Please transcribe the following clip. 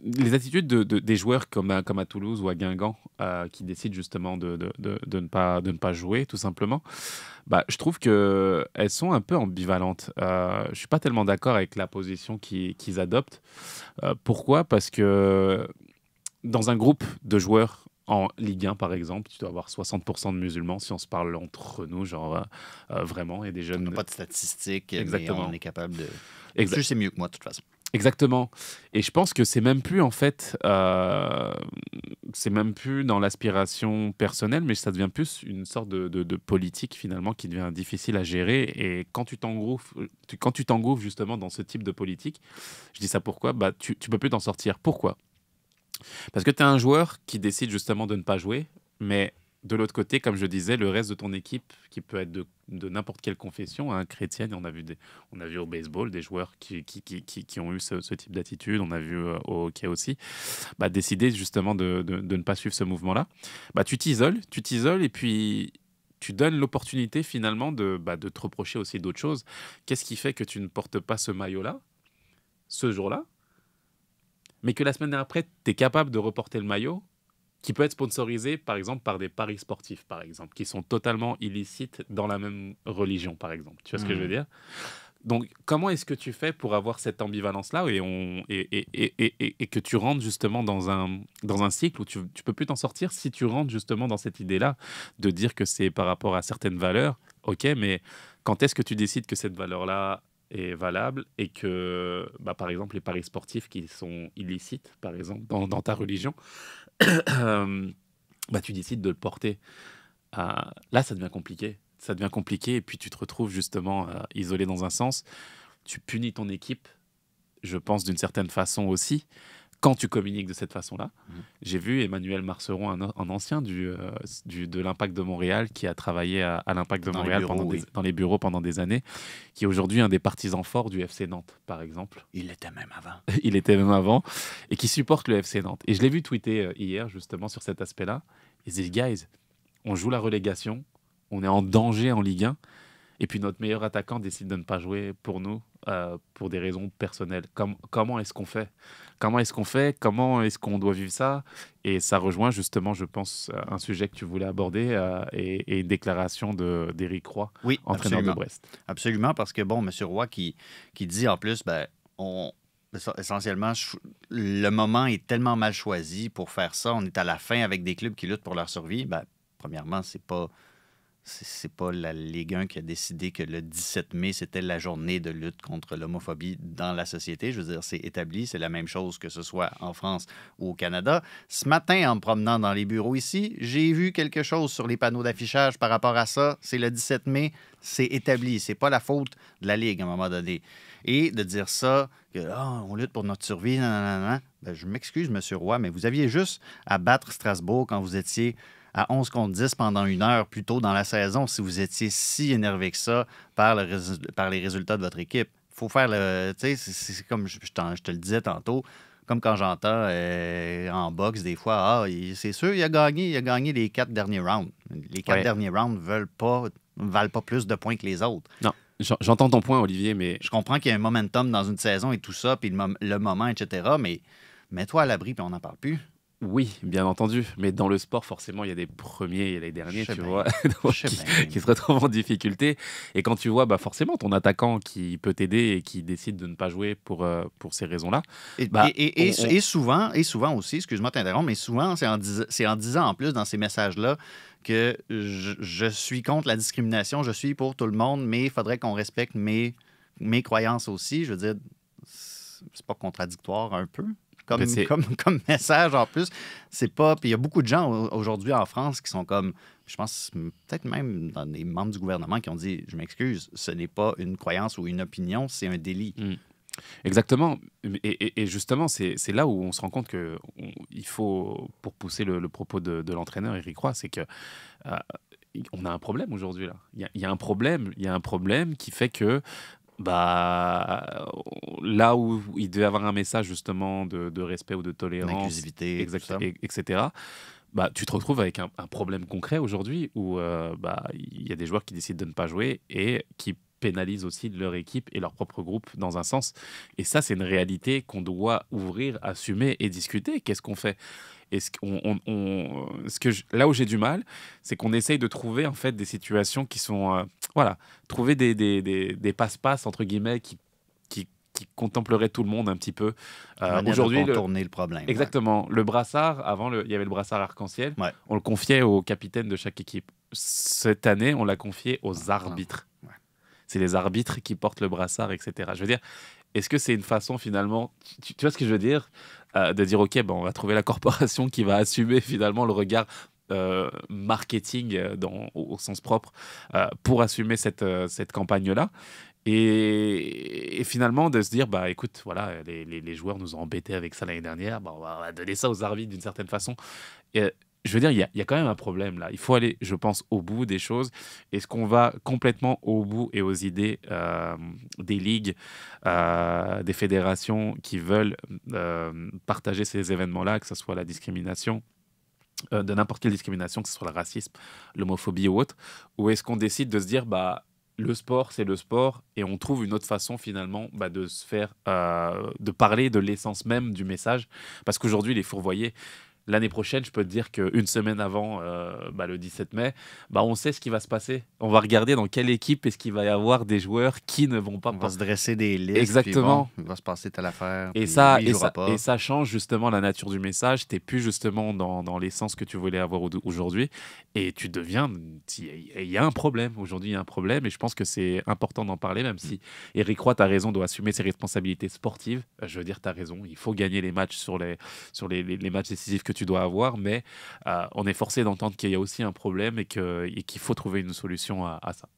les attitudes des joueurs comme à Toulouse ou à Guingamp qui décident justement de ne pas jouer, tout simplement, bah, je trouve qu'elles sont un peu ambivalentes. Je ne suis pas tellement d'accord avec la position qu'ils adoptent. Pourquoi? Parce que dans un groupe de joueurs en Ligue 1, par exemple, tu dois avoir 60% de musulmans si on se parle entre nous, genre vraiment, et des On n'a jeunes. pas de statistiques, mais on Exactement. est capable de... Exa- Tu sais mieux que moi, de toute façon. Exactement. Et je pense que c'est même plus, en fait, c'est même plus dans l'aspiration personnelle, mais ça devient plus une sorte de politique, finalement, qui devient difficile à gérer. Et quand tu t'engouffres justement dans ce type de politique, je dis ça pourquoi? Bah, tu peux plus t'en sortir. Pourquoi? Parce que tu as un joueur qui décide justement de ne pas jouer, mais de l'autre côté, comme je disais, le reste de ton équipe, qui peut être de n'importe quelle confession, hein, chrétienne, on a vu au baseball des joueurs qui ont eu ce type d'attitude, on a vu au hockey aussi, bah, décider justement de ne pas suivre ce mouvement-là. Bah, tu t'isoles et puis tu donnes l'opportunité finalement de te reprocher aussi d'autres choses. Qu'est-ce qui fait que tu ne portes pas ce maillot-là, ce jour-là, mais que la semaine d'après, tu es capable de reporter le maillot qui peut être sponsorisé, par exemple, par des paris sportifs, par exemple, qui sont totalement illicites dans la même religion, par exemple. Tu vois ce que je veux Hmm. dire? Donc, comment est-ce que tu fais pour avoir cette ambivalence-là et que tu rentres justement dans un cycle où tu peux plus t'en sortir si tu rentres justement dans cette idée-là de dire que c'est par rapport à certaines valeurs, ok, mais quand est-ce que tu décides que cette valeur-là est valable et que, bah, par exemple, les paris sportifs qui sont illicites, par exemple, dans ta religion, euh, bah, tu décides de le porter. Là, ça devient compliqué. Ça devient compliqué et puis tu te retrouves justement isolé dans un sens. Tu punis ton équipe, je pense, d'une certaine façon aussi, quand tu communiques de cette façon-là. Mhm. J'ai vu Emmanuel Marceron, un ancien de l'Impact de Montréal, qui a travaillé à l'Impact de Dans les Montréal bureaux, oui. dans les bureaux pendant des années, qui est aujourd'hui un des partisans forts du FC Nantes, par exemple. Il l'était même avant. Il était même avant, et qui supporte le FC Nantes. Et je l'ai vu tweeter hier, justement, sur cet aspect-là. Il dit, guys, on joue la relégation, on est en danger en Ligue 1, et puis notre meilleur attaquant décide de ne pas jouer pour nous, pour des raisons personnelles. Comment est-ce qu'on fait? Comment est-ce qu'on fait? Comment est-ce qu'on doit vivre ça? Et ça rejoint justement, je pense, un sujet que tu voulais aborder et une déclaration d'Éric Roy, Oui, entraîneur de absolument. Brest. Absolument, parce que, bon, M. Roy qui dit en plus, ben, essentiellement, le moment est tellement mal choisi pour faire ça. On est à la fin avec des clubs qui luttent pour leur survie. Ben, premièrement, c'est pas la Ligue 1 qui a décidé que le 17 mai, c'était la journée de lutte contre l'homophobie dans la société. Je veux dire, c'est établi, c'est la même chose que ce soit en France ou au Canada. Ce matin, en me promenant dans les bureaux ici, j'ai vu quelque chose sur les panneaux d'affichage par rapport à ça. C'est le 17 mai, c'est établi. C'est pas la faute de la Ligue à un moment donné. Et de dire ça, que on lutte pour notre survie, nanana, ben, je m'excuse, M. Roy, mais vous aviez juste à battre Strasbourg quand vous étiez à 11 contre 10 pendant une heure plus tôt dans la saison si vous étiez si énervé que ça par les résultats de votre équipe. Il faut faire le... Tu sais, c'est comme je te le disais tantôt, comme quand j'entends en boxe des fois, c'est sûr, il a gagné les 4 derniers rounds. Les 4 Ouais. derniers rounds valent pas plus de points que les autres. Non, j'entends ton point, Olivier, mais Je comprends qu'il y a un momentum dans une saison et tout ça, puis le moment, etc., mais mets-toi à l'abri puis on n'en parle plus. oui, bien entendu. Mais dans le sport, forcément, il y a des premiers et les derniers, Je sais tu bien. vois, Je sais bien. qui se retrouvent en difficulté. Et quand tu vois, bah, forcément, ton attaquant qui peut t'aider et qui décide de ne pas jouer pour ces raisons-là, Et, bah, et, et, et souvent aussi, excuse-moi de t'interrompre, mais souvent, c'est en disant en plus dans ces messages-là que je suis contre la discrimination, je suis pour tout le monde, mais il faudrait qu'on respecte mes croyances aussi. Je veux dire, c'est pas contradictoire un peu? ben, Comme message en plus, c'est pas. Puis il y a beaucoup de gens aujourd'hui en France qui sont comme, je pense, peut-être même dans des membres du gouvernement qui ont dit, je m'excuse, ce n'est pas une croyance ou une opinion, c'est un délit. exactement. Et justement, c'est là où on se rend compte il faut, pour pousser le propos de l'entraîneur Éric Roy, c'est que euh, on a un problème aujourd'hui là. Il y a un problème. Il y a un problème qui fait que bah, là où il devait avoir un message justement de respect ou de tolérance, L'inclusivité, tout ça. etc., bah, tu te retrouves avec un problème concret aujourd'hui où bah, il y a des joueurs qui décident de ne pas jouer et qui pénalisent aussi leur équipe et leur propre groupe dans un sens. Et ça, c'est une réalité qu'on doit ouvrir, assumer et discuter. Qu'est-ce qu'on fait? Là où j'ai du mal, c'est qu'on essaye de trouver en fait des situations qui sont, voilà, trouver des passe-passe entre guillemets qui contempleraient tout le monde un petit peu. Manière Aujourd'hui, de contourner le problème. exactement, le brassard, avant, il y avait le brassard arc-en-ciel, Ouais. on le confiait au capitaine de chaque équipe. Cette année, on l'a confié aux Ah, arbitres. ouais. C'est les arbitres qui portent le brassard, etc. Je veux dire, est-ce que c'est une façon finalement, tu vois ce que je veux dire, de dire ok, bon, on va trouver la corporation qui va assumer finalement le regard marketing au sens propre pour assumer cette campagne-là. Et finalement, de se dire, bah écoute, voilà, les joueurs nous ont embêtés avec ça l'année dernière, bah, on va donner ça aux arbitres d'une certaine façon. Et, je veux dire, il y a quand même un problème là. Il faut aller, je pense, au bout des choses. Est-ce qu'on va complètement au bout et aux idées des ligues, des fédérations qui veulent partager ces événements-là, que ce soit la discrimination, de n'importe quelle discrimination, que ce soit le racisme, l'homophobie ou autre, ou est-ce qu'on décide de se dire, bah, le sport, c'est le sport, et on trouve une autre façon finalement bah, de se faire, de parler de l'essence même du message, parce qu'aujourd'hui, les fourvoyés, l'année prochaine, je peux te dire qu'une semaine avant bah, le 17 mai, bah, on sait ce qui va se passer. On va regarder dans quelle équipe est-ce qu'il va y avoir des joueurs qui ne vont pas... On va se dresser des listes. Exactement. Puis bon, il va se passer telle affaire. Et puis ça, lui, il jouera pas. et ça change justement la nature du message. Tu n'es plus justement dans l'essence que tu voulais avoir aujourd'hui. Et tu deviens... Il y a un problème. Aujourd'hui, il y a un problème. Et je pense que c'est important d'en parler, même si Eric Roy, tu as raison, doit assumer ses responsabilités sportives. Je veux dire, tu as raison. Il faut gagner les matchs sur les matchs décisifs que tu dois avoir. Mais on est forcé d'entendre qu'il y a aussi un problème et qu'il faut trouver une solution à ça.